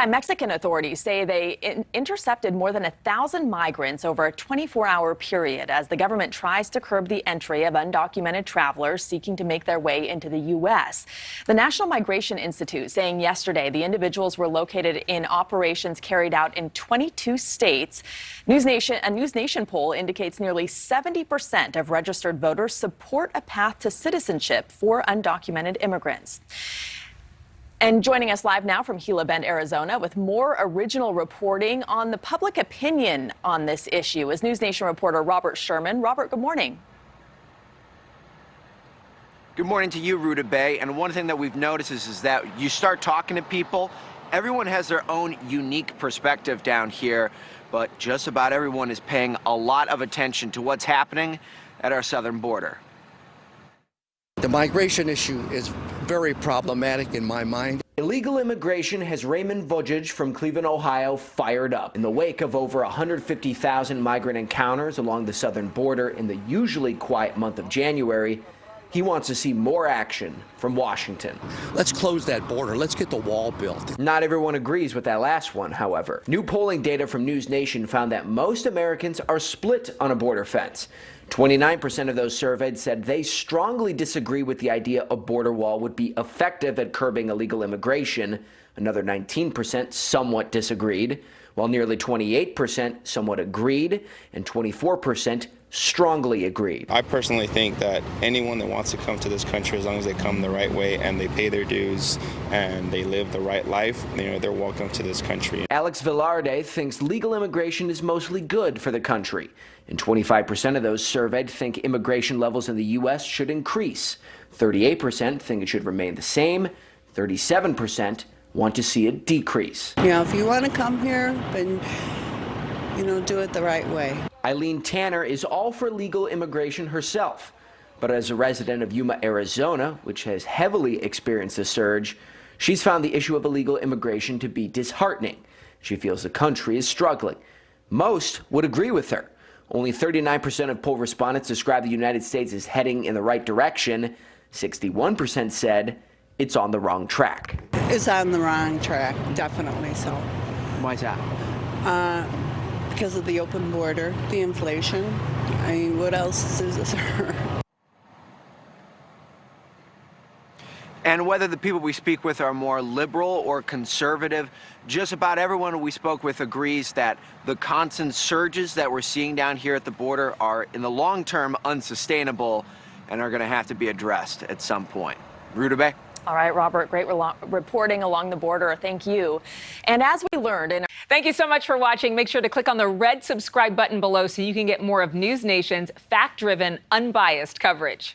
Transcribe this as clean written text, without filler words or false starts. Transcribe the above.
Mexican authorities say they intercepted more than 1,000 migrants over a 24-hour period as the government tries to curb the entry of undocumented travelers seeking to make their way into the U.S. The National Migration Institute saying yesterday the individuals were located in operations carried out in 22 states. A NewsNation poll indicates nearly 70% of registered voters support a path to citizenship for undocumented immigrants. And joining us live now from Gila Bend, Arizona, with more original reporting on the public opinion on this issue is NewsNation reporter Robert Sherman. Robert, good morning. Good morning to you, Ruta Bay. And one thing that we've noticed is that you start talking to people, everyone has their own unique perspective down here, but just about everyone is paying a lot of attention to what's happening at our southern border. The migration issue is very problematic in my mind. Illegal immigration has Raymond Vujicic from Cleveland, Ohio, fired up. In the wake of over 150,000 migrant encounters along the southern border in the usually quiet month of January, he wants to see more action from Washington. Let's close that border. Let's get the wall built. Not everyone agrees with that last one, however. New polling data from NewsNation found that most Americans are split on a border fence. 29% of those surveyed said they strongly disagree with the idea a border wall would be effective at curbing illegal immigration. Another 19% somewhat disagreed, while nearly 28% somewhat agreed, and 24% strongly agreed. I personally think that anyone that wants to come to this country, as long as they come the right way and they pay their dues and they live the right life, they're welcome to this country. Alex Velarde thinks legal immigration is mostly good for the country, and 25% of those surveyed think immigration levels in the U.S. should increase. 38% think it should remain the same. 37% want to see it decrease. If you want to come here, then do it the right way. Eileen Tanner is all for legal immigration herself, but as a resident of Yuma, Arizona, which has heavily experienced a surge, she's found the issue of illegal immigration to be disheartening. She feels the country is struggling. Most would agree with her. Only 39% of poll respondents describe the United States as heading in the right direction. 61% said it's on the wrong track. It's on the wrong track, definitely so. Why is that? Because of the open border, the inflation. I mean, what else is there? And whether the people we speak with are more liberal or conservative, just about everyone we spoke with agrees that the constant surges that we're seeing down here at the border are, in the long term, unsustainable and are going to have to be addressed at some point. Ruta Bay? All right, Robert, great reporting along the border. Thank you. And as we learned in Thank you so much for watching. Make sure to click on the red subscribe button below so you can get more of NewsNation's fact-driven, unbiased coverage.